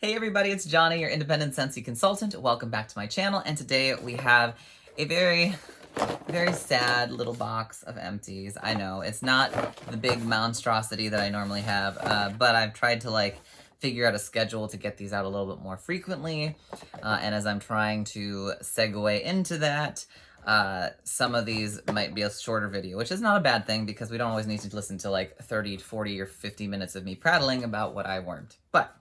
Hey everybody, it's Johnny, your independent Scentsy consultant. Welcome back to my channel, and today we have a very sad little box of empties. I know, it's not the big monstrosity that I normally have, but I've tried to figure out a schedule to get these out a little bit more frequently, and as I'm trying to segue into that, some of these might be a shorter video, which is not a bad thing because we don't always need to listen to like 30, 40, or 50 minutes of me prattling about what I wormed. But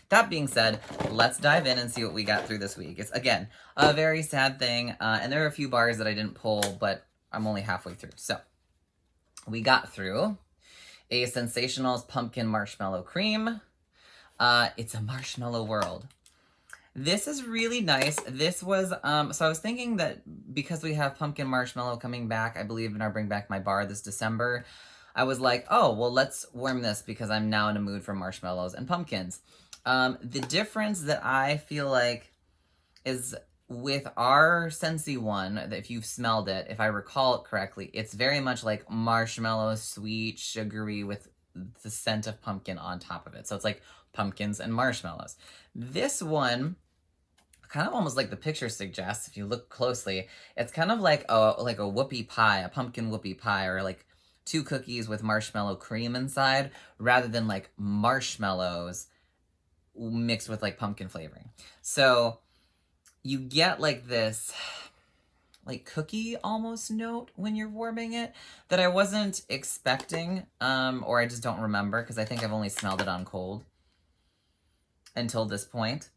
that being said, let's dive in and see what we got through this week. It's, again, a very sad thing, and there are a few bars that I didn't pull, but I'm only halfway through. So, we got through a Sensationals Pumpkin Marshmallow Cream. It's a marshmallow world. This is really nice. This was, so I was thinking that because we have Pumpkin Marshmallow coming back, I believe in our Bring Back My Bar this December, I was like, oh, well, let's worm this because I'm now in a mood for marshmallows and pumpkins. The difference that I feel like is with our Scentsy one, that if you've smelled it, if I recall it correctly, it's very much like marshmallow, sweet, sugary with the scent of pumpkin on top of it. So it's like pumpkins and marshmallows. This one, kind of almost like the picture suggests, if you look closely, it's kind of like a whoopie pie, a pumpkin whoopie pie, or like 2 cookies with marshmallow cream inside, rather than like marshmallows mixed with like pumpkin flavoring. So you get like this like cookie almost note when you're warming it that I wasn't expecting, or I just don't remember because I think I've only smelled it on cold until this point.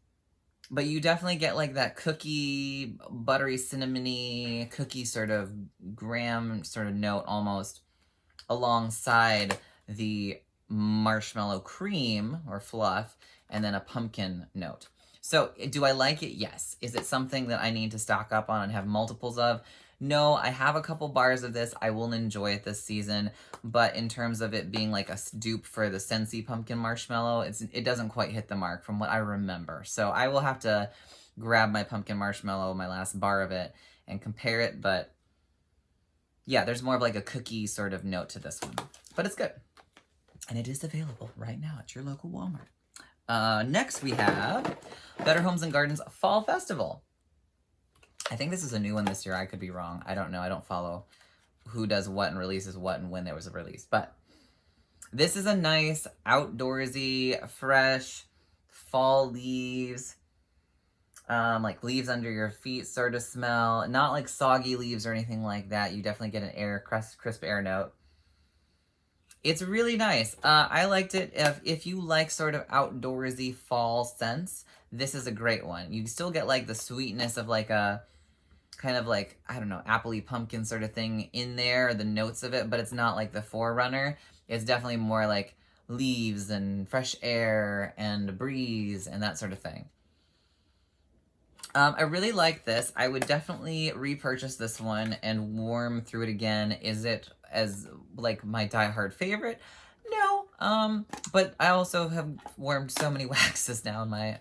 But you definitely get like that cookie, buttery, cinnamony, cookie sort of graham sort of note almost alongside the marshmallow cream or fluff, and then a pumpkin note. So do I like it? Yes. Is it something that I need to stock up on and have multiples of? No, I have a couple bars of this. I will enjoy it this season, but in terms of it being like a dupe for the Scentsy pumpkin marshmallow, it doesn't quite hit the mark from what I remember. So I will have to grab my pumpkin marshmallow, my last bar of it, and compare it, but yeah, there's more of like a cookie sort of note to this one, but it's good. And it is available right now at your local Walmart. Next we have Better Homes and Gardens Fall Festival. I think this is a new one this year. I could be wrong. I don't know. I don't follow who does what and releases what and when there was a release. But this is a nice, outdoorsy, fresh, fall leaves, like leaves under your feet sort of smell. Not like soggy leaves or anything like that. You definitely get an crisp air note. It's really nice. I liked it. If you like sort of outdoorsy fall scents, this is a great one. You still get like the sweetness of like a kind of like, I don't know, appley pumpkin sort of thing in there, the notes of it, but it's not like the forerunner. It's definitely more like leaves and fresh air and a breeze and that sort of thing. I really like this. I would definitely repurchase this one and warm through it again. Is it as like my diehard favorite? No. But I also have warmed so many waxes now in my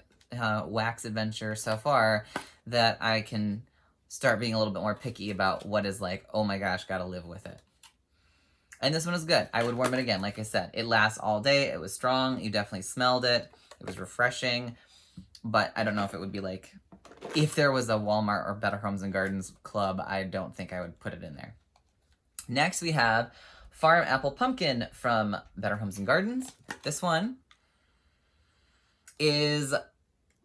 wax adventure so far that I can start being a little bit more picky about what is like, oh my gosh, gotta live with it. And this one is good. I would warm it again. Like I said, it lasts all day. It was strong. You definitely smelled it. It was refreshing. But I don't know if it would be like, if there was a Walmart or Better Homes and Gardens club, I don't think I would put it in there. Next, we have Farm Apple Pumpkin from Better Homes and Gardens. This one is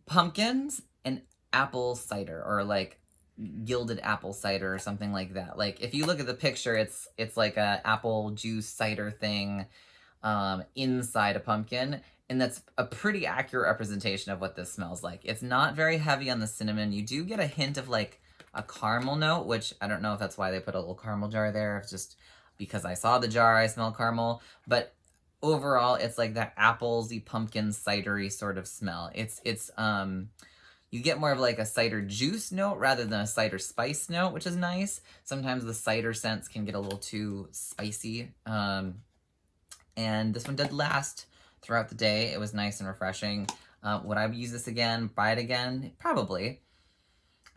pumpkins and apple cider, or like gilded apple cider or something like that. Like if you look at the picture, it's like a apple juice cider thing inside a pumpkin. And that's a pretty accurate representation of what this smells like. It's not very heavy on the cinnamon. You do get a hint of like a caramel note, which I don't know if that's why they put a little caramel jar there. It's just because I saw the jar, I smell caramel. But overall, it's like that applesy, pumpkin, cidery sort of smell. You get more of like a cider juice note rather than a cider spice note, which is nice. Sometimes the cider scents can get a little too spicy. And this one did last throughout the day. It was nice and refreshing. Would I use this again? Buy it again? Probably.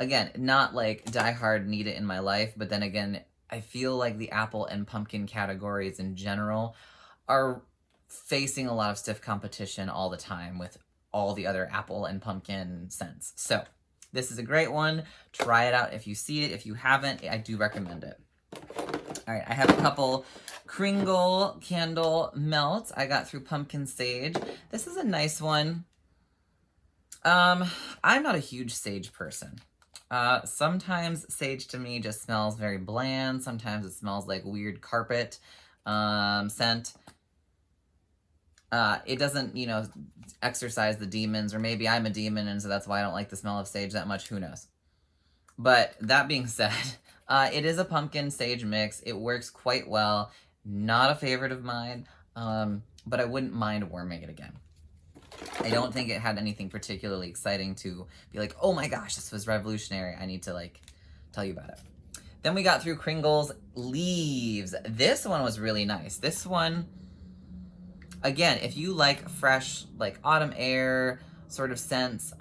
Again, not like diehard need it in my life, but then again, I feel like the apple and pumpkin categories in general are facing a lot of stiff competition all the time with all the other apple and pumpkin scents. So this is a great one. Try it out if you see it. If you haven't, I do recommend it. All right, I have a couple Kringle candle melts I got through Pumpkin Sage. This is a nice one. I'm not a huge sage person. Sometimes sage to me just smells very bland. Sometimes it smells like weird carpet scent. It doesn't, you know, exorcise the demons, or maybe I'm a demon and so that's why I don't like the smell of sage that much. Who knows? But that being said, it is a pumpkin sage mix. It works quite well. Not a favorite of mine, but I wouldn't mind warming it again. I don't think it had anything particularly exciting to be like, oh my gosh, this was revolutionary. I need to like tell you about it. Then we got through Kringle's Leaves. This one was really nice. This one, again, if you like fresh, like autumn air sort of scents,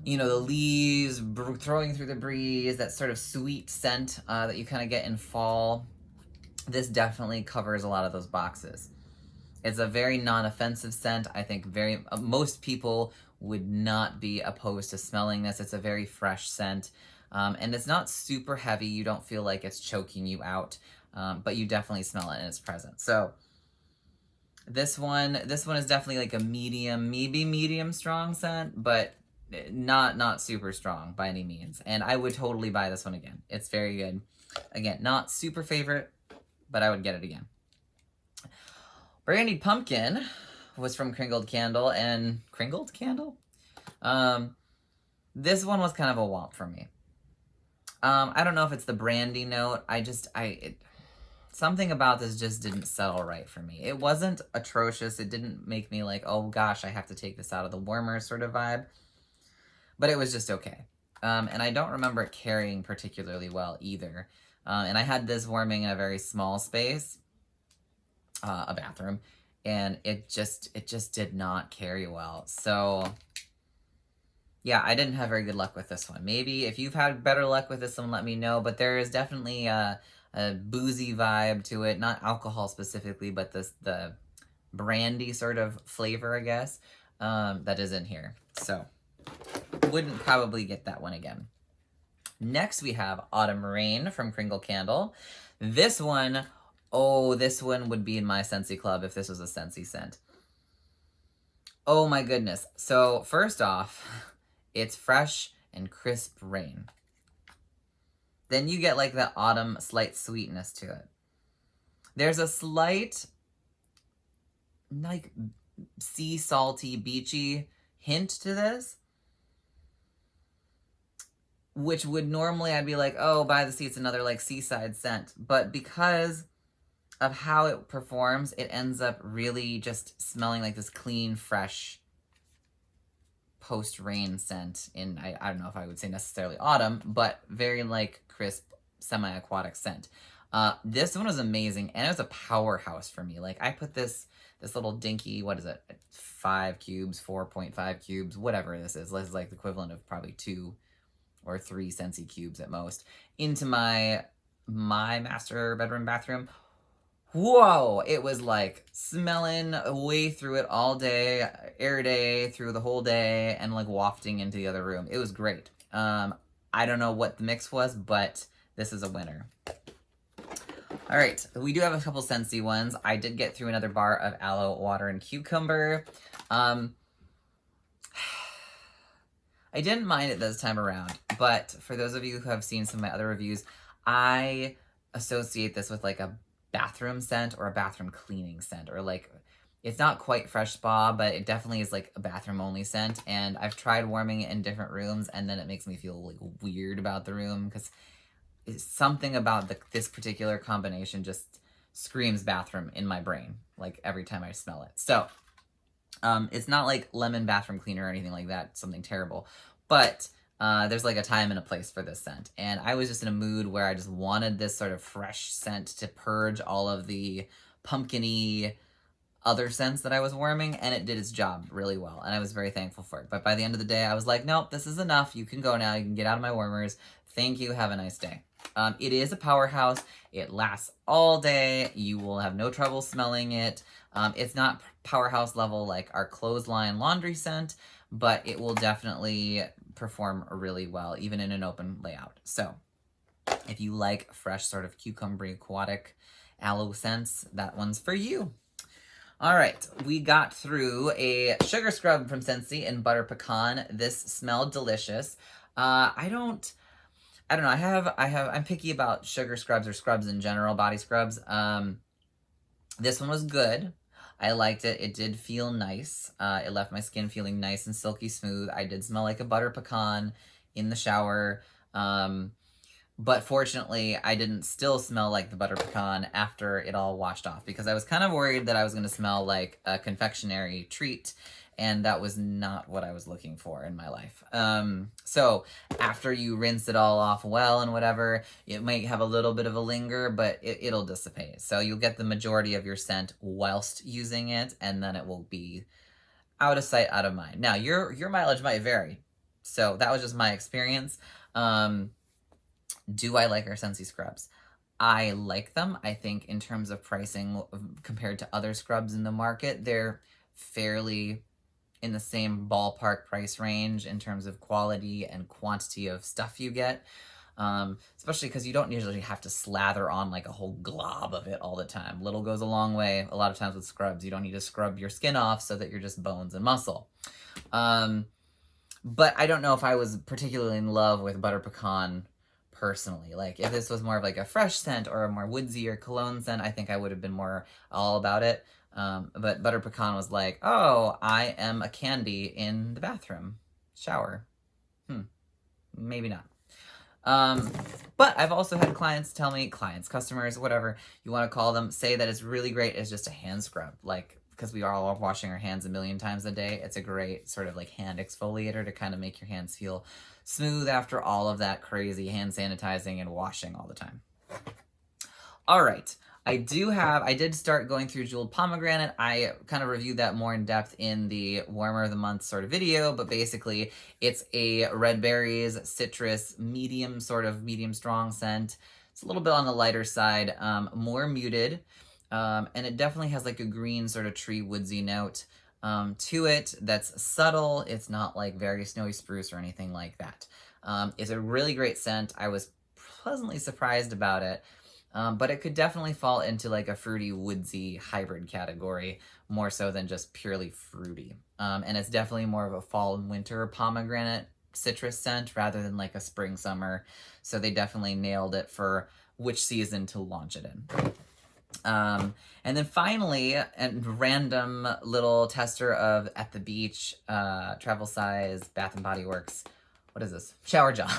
you know, the leaves throwing through the breeze, that sort of sweet scent that you kind of get in fall, this definitely covers a lot of those boxes. It's a very non-offensive scent. I think most people would not be opposed to smelling this. It's a very fresh scent, and it's not super heavy. You don't feel like it's choking you out, but you definitely smell it in its presence. So this one is definitely like a medium, maybe medium strong scent, but not super strong by any means. And I would totally buy this one again. It's very good. Again, not super favorite, but I would get it again. Brandied Pumpkin was from Kringled Candle, and Kringled Candle? This one was kind of a womp for me. I don't know if it's the brandy note. Something about this just didn't settle right for me. It wasn't atrocious. It didn't make me like, oh gosh, I have to take this out of the warmer sort of vibe. But it was just okay. And I don't remember it carrying particularly well either. And I had this warming in a very small space, a bathroom, and it just did not carry well. So yeah, I didn't have very good luck with this one. Maybe if you've had better luck with this one, let me know. But there is definitely a boozy vibe to it, not alcohol specifically, but the brandy sort of flavor, I guess, that is in here. So wouldn't probably get that one again. Next we have Autumn Rain from Kringle Candle. This one, oh, this one would be in my Scentsy club if this was a Scentsy scent. Oh my goodness. So first off, it's fresh and crisp rain. Then you get like the autumn slight sweetness to it. There's a slight like sea salty, beachy hint to this, which would normally I'd be like, oh, by the sea, it's another like seaside scent. But because of how it performs, it ends up really just smelling like this clean, fresh post-rain scent in, I don't know if I would say necessarily autumn, but very like crisp, semi-aquatic scent. This one was amazing, and it was a powerhouse for me. Like I put this little dinky, what is it, 5 cubes, 4.5 cubes, whatever this is. This is like the equivalent of probably 2 or 3 Scentsy cubes at most, into my master bedroom bathroom. Whoa, it was like smelling way through it all day, air day, through the whole day, and like wafting into the other room. It was great. I don't know what the mix was, but this is a winner. All right, we do have a couple Scentsy ones. I did get through another bar of aloe, water, and cucumber. I didn't mind it this time around, but for those of you who have seen some of my other reviews, I associate this with like a bathroom scent or a bathroom cleaning scent, or like, it's not quite fresh spa, but it definitely is like a bathroom only scent. And I've tried warming it in different rooms, and then it makes me feel like weird about the room, because something about this particular combination just screams bathroom in my brain, like every time I smell it. So it's not like lemon bathroom cleaner or anything like that, something terrible, but there's like a time and a place for this scent. And I was just in a mood where I just wanted this sort of fresh scent to purge all of the pumpkin-y other scents that I was warming, and it did its job really well, and I was very thankful for it. But by the end of the day, I was like, nope, this is enough. You can go now. You can get out of my warmers. Thank you. Have a nice day. It is a powerhouse. It lasts all day. You will have no trouble smelling it. It's not powerhouse level like our clothesline laundry scent, but it will definitely perform really well, even in an open layout. So if you like fresh sort of cucumber aquatic aloe scents, that one's for you. All right, we got through a sugar scrub from Scentsy in butter pecan. This smelled delicious. I don't know. I'm picky about sugar scrubs or scrubs in general, body scrubs. This one was good. I liked it. It did feel nice. It left my skin feeling nice and silky smooth. I did smell like a butter pecan in the shower. But fortunately, I didn't still smell like the butter pecan after it all washed off, because I was kind of worried that I was going to smell like a confectionery treat, and that was not what I was looking for in my life. So after you rinse it all off well and whatever, it might have a little bit of a linger, but it'll dissipate. So you'll get the majority of your scent whilst using it, and then it will be out of sight, out of mind. Now, your mileage might vary. So that was just my experience. Do I like our Scentsy scrubs? I like them. I think in terms of pricing compared to other scrubs in the market, they're fairly in the same ballpark price range in terms of quality and quantity of stuff you get. Especially because you don't usually have to slather on like a whole glob of it all the time. Little goes a long way. A lot of times with scrubs, you don't need to scrub your skin off so that you're just bones and muscle. But I don't know if I was particularly in love with butter pecan personally. Like, if this was more of like a fresh scent or a more woodsy or cologne scent, I think I would have been more all about it. But butter pecan was like, oh, I am a candy in the bathroom shower. Maybe not. But I've also had clients tell me, customers, whatever you want to call them, say that it's really great as just a hand scrub. Like, because we are all washing our hands a million times a day, it's a great sort of like hand exfoliator to kind of make your hands feel smooth after all of that crazy hand sanitizing and washing all the time. All right. I did start going through Jeweled Pomegranate. I kind of reviewed that more in depth in the Warmer of the Month sort of video, but basically it's a red berries, citrus, medium strong scent. It's a little bit on the lighter side, more muted, and it definitely has like a green sort of tree woodsy note to it that's subtle. It's not like very snowy spruce or anything like that. It's a really great scent. I was pleasantly surprised about it. But it could definitely fall into like a fruity, woodsy hybrid category, more so than just purely fruity. And it's definitely more of a fall and winter pomegranate citrus scent rather than like a spring, summer. So they definitely nailed it for which season to launch it in. And then finally, a random little tester of At the Beach, travel size, Bath & Body Works. What is this? Shower gel.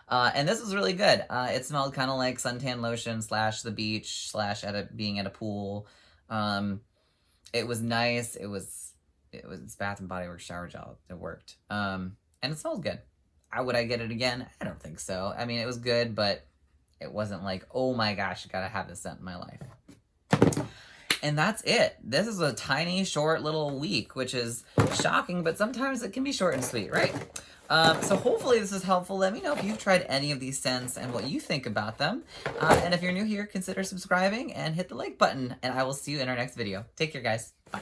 And this was really good. It smelled kind of like suntan lotion / the beach / being at a pool. It was nice. It was Bath & Body Works shower gel. It worked. And it smells good. Would I get it again? I don't think so. I mean, it was good, but it wasn't like, oh my gosh, I gotta have this scent in my life. And that's it. This is a tiny, short little week, which is shocking, but sometimes it can be short and sweet, right? So hopefully this is helpful. Let me know if you've tried any of these scents and what you think about them. And if you're new here, consider subscribing and hit the like button. And I will see you in our next video. Take care, guys. Bye.